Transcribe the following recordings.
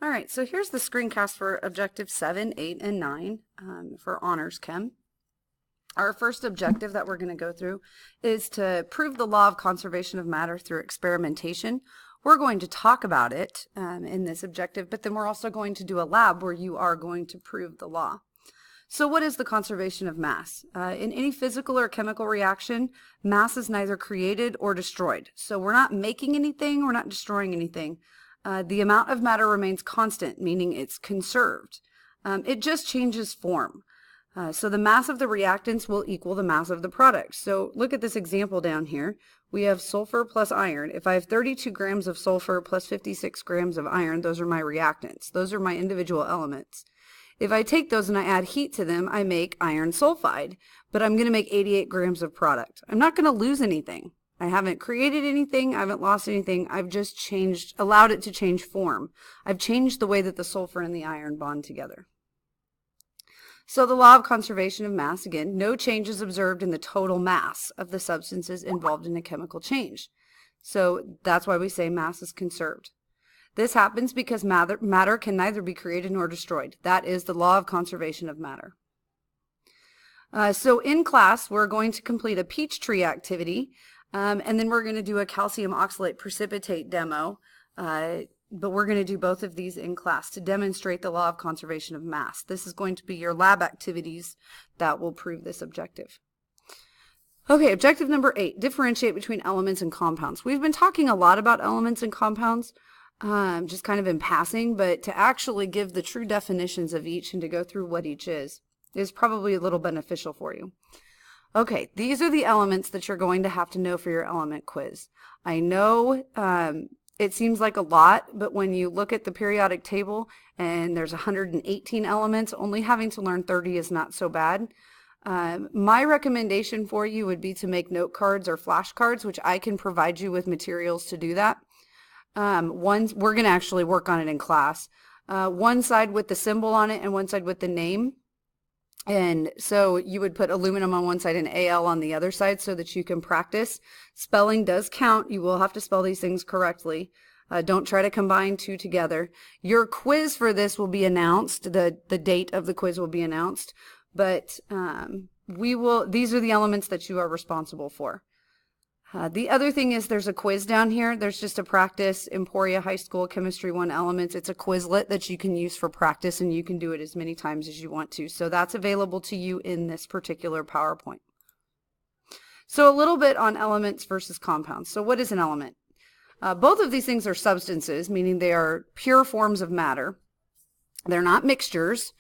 All right, so here's the screencast for Objective 7, 8, and 9 for Honors Chem. Our first objective that we're going to go through is to prove the law of conservation of matter through experimentation. We're going to talk about it in this objective, but then we're also going to do a lab where you are going to prove the law. So what is the conservation of mass? In any physical or chemical reaction, mass is neither created or destroyed. So we're not making anything, we're not destroying anything. The amount of matter remains constant, meaning it's conserved. It just changes form. So the mass of the reactants will equal the mass of the product. So look at this example down here. We have sulfur plus iron. If I have 32 grams of sulfur plus 56 grams of iron, those are my reactants. Those are my individual elements. If I take those and I add heat to them, I make iron sulfide, but I'm going to make 88 grams of product. I'm not going to lose anything. I haven't created anything, I haven't lost anything, I've just allowed it to change form. I've changed the way that the sulfur and the iron bond together. So the law of conservation of mass, again, no change is observed in the total mass of the substances involved in a chemical change. So that's why we say mass is conserved. This happens because matter can neither be created nor destroyed. That is the law of conservation of matter. So in class, we're going to complete a peach tree activity. And then we're going to do a calcium oxalate precipitate demo, but we're going to do both of these in class to demonstrate the law of conservation of mass. This is going to be your lab activities that will prove this objective. Okay, objective number 8, differentiate between elements and compounds. We've been talking a lot about elements and compounds, just kind of in passing, but to actually give the true definitions of each and to go through what each is probably a little beneficial for you. Okay, these are the elements that you're going to have to know for your element quiz. I know it seems like a lot, but when you look at the periodic table and there's 118 elements, only having to learn 30 is not so bad. My recommendation for you would be to make note cards or flashcards, which I can provide you with materials to do that. We're going to actually work on it in class. One side with the symbol on it and one side with the name. And so you would put aluminum on one side and AL on the other side so that you can practice. Spelling does count. You will have to spell these things correctly. Don't try to combine two together. Your quiz for this will be announced. The date of the quiz will be announced. But these are the elements that you are responsible for. The other thing is there's a quiz down here. There's just a practice, Emporia High School Chemistry 1 Elements. It's a Quizlet that you can use for practice, and you can do it as many times as you want to. So that's available to you in this particular PowerPoint. So a little bit on elements versus compounds. So what is an element? Both of these things are substances, meaning they are pure forms of matter. They're not mixtures.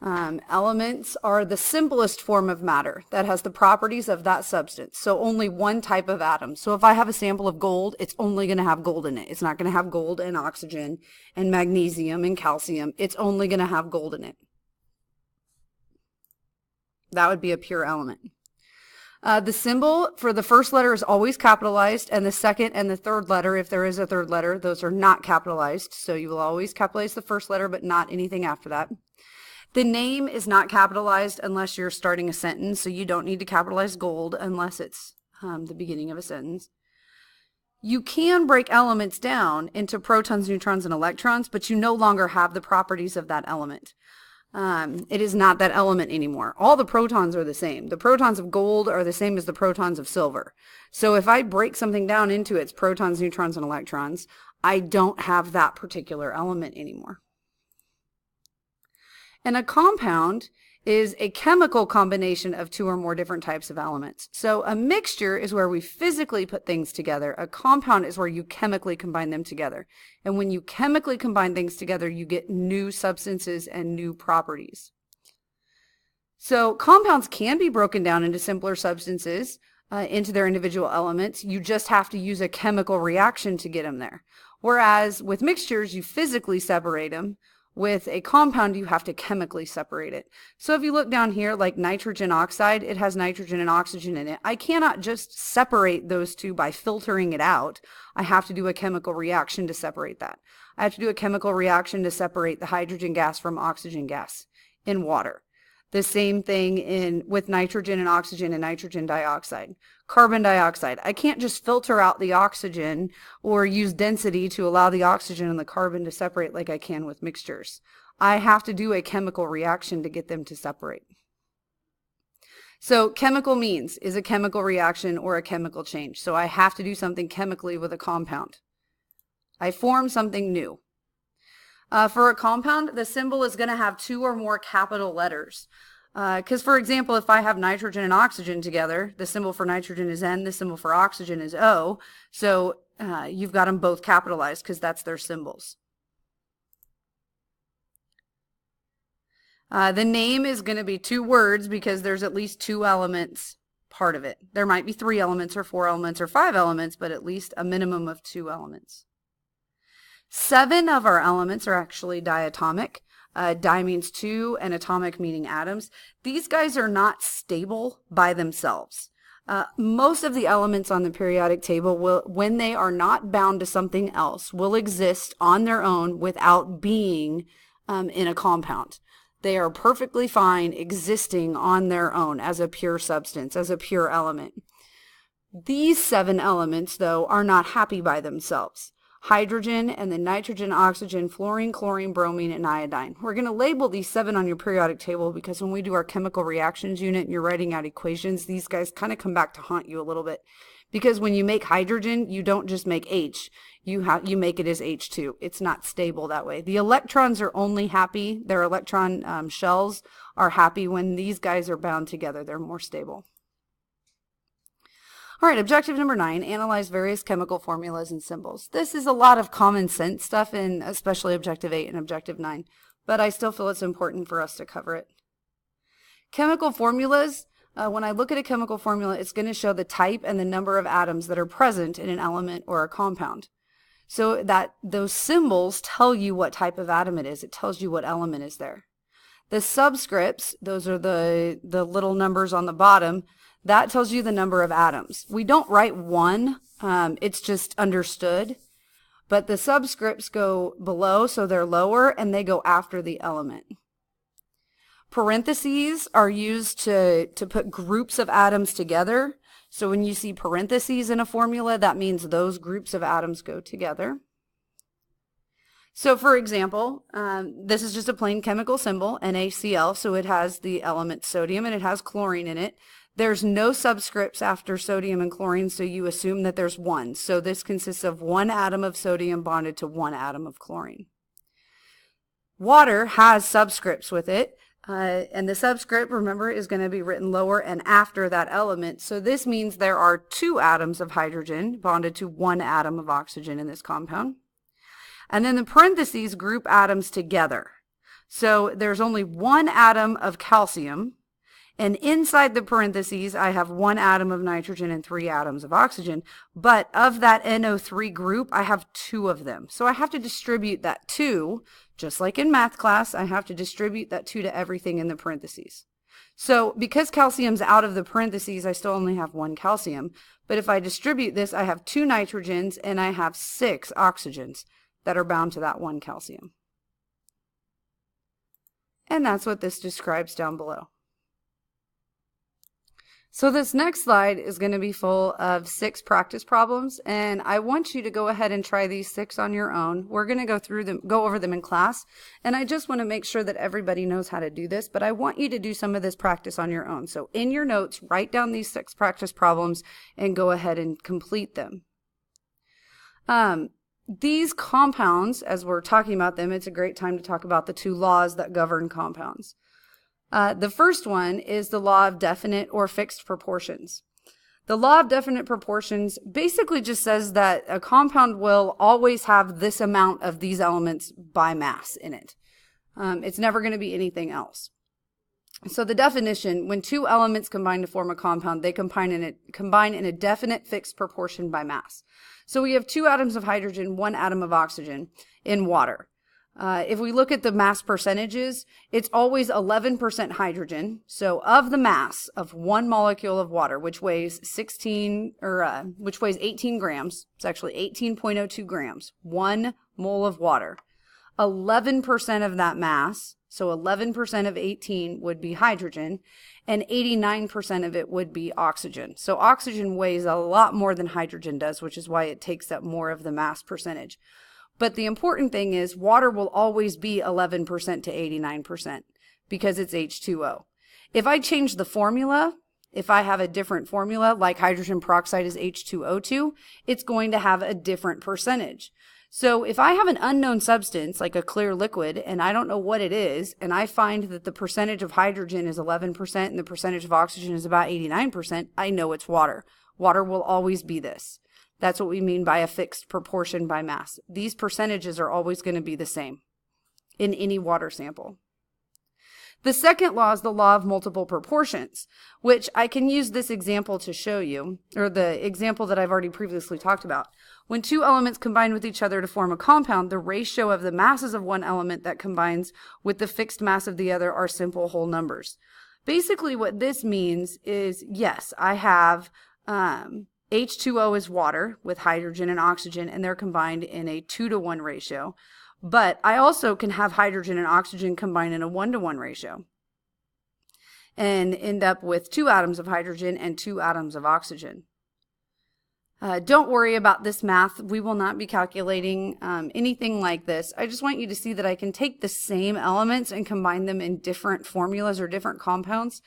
Elements are the simplest form of matter that has the properties of that substance. So only one type of atom. So if I have a sample of gold, it's only going to have gold in it. It's not going to have gold and oxygen and magnesium and calcium. It's only going to have gold in it. That would be a pure element. The symbol for the first letter is always capitalized, and the second and the third letter, if there is a third letter, those are not capitalized. So you will always capitalize the first letter, but not anything after that. The name is not capitalized unless you're starting a sentence, so you don't need to capitalize gold unless it's the beginning of a sentence. You can break elements down into protons, neutrons, and electrons, but you no longer have the properties of that element. It is not that element anymore. All the protons are the same. The protons of gold are the same as the protons of silver. So if I break something down into its protons, neutrons, and electrons, I don't have that particular element anymore. And a compound is a chemical combination of two or more different types of elements. So a mixture is where we physically put things together. A compound is where you chemically combine them together. And when you chemically combine things together, you get new substances and new properties. So compounds can be broken down into simpler substances, into their individual elements. You just have to use a chemical reaction to get them there. Whereas with mixtures, you physically separate them. With a compound, you have to chemically separate it. So if you look down here, like nitrogen oxide, it has nitrogen and oxygen in it. I cannot just separate those two by filtering it out. I have to do a chemical reaction to separate that. I have to do a chemical reaction to separate the hydrogen gas from oxygen gas in water. The same thing with nitrogen and oxygen and nitrogen dioxide. Carbon dioxide. I can't just filter out the oxygen or use density to allow the oxygen and the carbon to separate like I can with mixtures. I have to do a chemical reaction to get them to separate. So chemical means is a chemical reaction or a chemical change. So I have to do something chemically with a compound. I form something new. For a compound, the symbol is going to have 2 or more capital letters. Because, for example, if I have nitrogen and oxygen together, the symbol for nitrogen is N, the symbol for oxygen is O. So you've got them both capitalized because that's their symbols. The name is going to be 2 words because there's at least 2 elements part of it. There might be 3 elements or 4 elements or 5 elements, but at least a minimum of 2 elements. 7 of our elements are actually diatomic. Di means 2 and atomic meaning atoms. These guys are not stable by themselves. Most of the elements on the periodic table will, when they are not bound to something else, will exist on their own without being in a compound. They are perfectly fine existing on their own as a pure substance, as a pure element. These 7 elements, though, are not happy by themselves. Hydrogen, and then nitrogen, oxygen, fluorine, chlorine, bromine, and iodine. We're going to label these 7 on your periodic table because when we do our chemical reactions unit and you're writing out equations, these guys kind of come back to haunt you a little bit. Because when you make hydrogen, you don't just make H, you make it as H2. It's not stable that way. The electrons are only happy, their electron shells are happy when these guys are bound together. They're more stable. All right, objective number 9, analyze various chemical formulas and symbols. This is a lot of common sense stuff in especially objective 8 and objective 9, but I still feel it's important for us to cover it. Chemical formulas, when I look at a chemical formula, it's going to show the type and the number of atoms that are present in an element or a compound. So that those symbols tell you what type of atom it is. It tells you what element is there. The subscripts, those are the little numbers on the bottom, that tells you the number of atoms. We don't write 1, it's just understood, but the subscripts go below, so they're lower, and they go after the element. Parentheses are used to put groups of atoms together. So when you see parentheses in a formula, that means those groups of atoms go together. So for example, this is just a plain chemical symbol, NaCl, so it has the element sodium and it has chlorine in it. There's no subscripts after sodium and chlorine, so you assume that there's 1. So this consists of 1 atom of sodium bonded to 1 atom of chlorine. Water has subscripts with it, and the subscript, remember, is going to be written lower and after that element. So this means there are 2 atoms of hydrogen bonded to 1 atom of oxygen in this compound. And then the parentheses group atoms together. So there's only 1 atom of calcium, and inside the parentheses I have 1 atom of nitrogen and 3 atoms of oxygen, but of that NO3 group I have 2 of them. So I have to distribute that 2, just like in math class, I have to distribute that 2 to everything in the parentheses. So because calcium's out of the parentheses, I still only have 1 calcium, but if I distribute this, I have 2 nitrogens and I have 6 oxygens that are bound to that 1 calcium. And that's what this describes down below. So this next slide is going to be full of 6 practice problems, and I want you to go ahead and try these 6 on your own. We're going to go over them in class, and I just want to make sure that everybody knows how to do this, but I want you to do some of this practice on your own. So in your notes, write down these 6 practice problems and go ahead and complete them. These compounds, as we're talking about them, it's a great time to talk about the 2 laws that govern compounds. The first one is the law of definite or fixed proportions. The law of definite proportions basically just says that a compound will always have this amount of these elements by mass in it. It's never going to be anything else. So the definition, when 2 elements combine to form a compound, they combine in a definite fixed proportion by mass. So we have 2 atoms of hydrogen, 1 atom of oxygen in water. If we look at the mass percentages, it's always 11% hydrogen. So of the mass of 1 molecule of water, which weighs 18 grams, it's actually 18.02 grams, 1 mole of water. 11% of that mass, so 11% of 18 would be hydrogen, and 89% of it would be oxygen. So oxygen weighs a lot more than hydrogen does, which is why it takes up more of the mass percentage. But the important thing is water will always be 11% to 89% because it's H2O. If I change the formula, if I have a different formula, like hydrogen peroxide is H2O2, it's going to have a different percentage. So if I have an unknown substance, like a clear liquid, and I don't know what it is, and I find that the percentage of hydrogen is 11% and the percentage of oxygen is about 89%, I know it's water. Water will always be this. That's what we mean by a fixed proportion by mass. These percentages are always going to be the same in any water sample. The second law is the law of multiple proportions, which I can use this example to show you, or the example that I've already previously talked about. When two elements combine with each other to form a compound, the ratio of the masses of one element that combines with the fixed mass of the other are simple whole numbers. Basically what this means is, yes, I have H2O is water with hydrogen and oxygen, and they're combined in a 2-to-1 ratio. But I also can have hydrogen and oxygen combined in a 1-to-1 ratio and end up with 2 atoms of hydrogen and 2 atoms of oxygen. Don't worry about this math. We will not be calculating anything like this. I just want you to see that I can take the same elements and combine them in different formulas or different compounds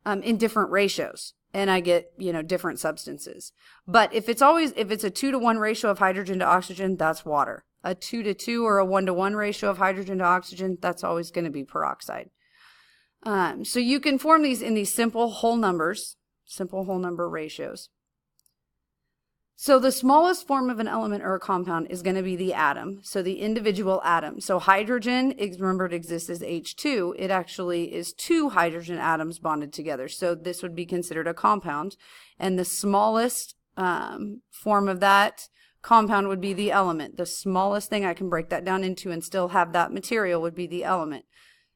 in different ratios. And I get, different substances. But if it's a 2-to-1 ratio of hydrogen to oxygen, that's water. A 2-to-2 or a 1-to-1 ratio of hydrogen to oxygen, that's always going to be peroxide. So you can form these in these simple whole number ratios. So the smallest form of an element or a compound is going to be the atom, so the individual atom. So hydrogen, remember it exists as H2, it actually is 2 hydrogen atoms bonded together. So this would be considered a compound. And the smallest form of that compound would be the element. The smallest thing I can break that down into and still have that material would be the element.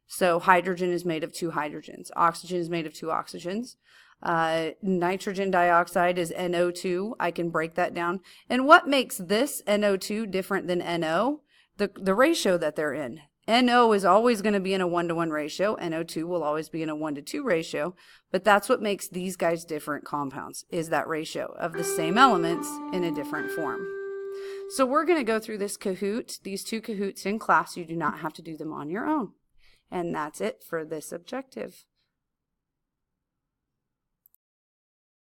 So hydrogen is made of 2 hydrogens. Oxygen is made of 2 oxygens. Nitrogen dioxide is NO2. I can break that down. And what makes this NO2 different than NO? The ratio that they're in. NO is always going to be in a 1-to-1 ratio. NO2 will always be in a 1-to-2 ratio. But that's what makes these guys different compounds, is that ratio of the same elements in a different form. So we're going to go through this Kahoot, these 2 Kahoots in class. You do not have to do them on your own. And that's it for this objective.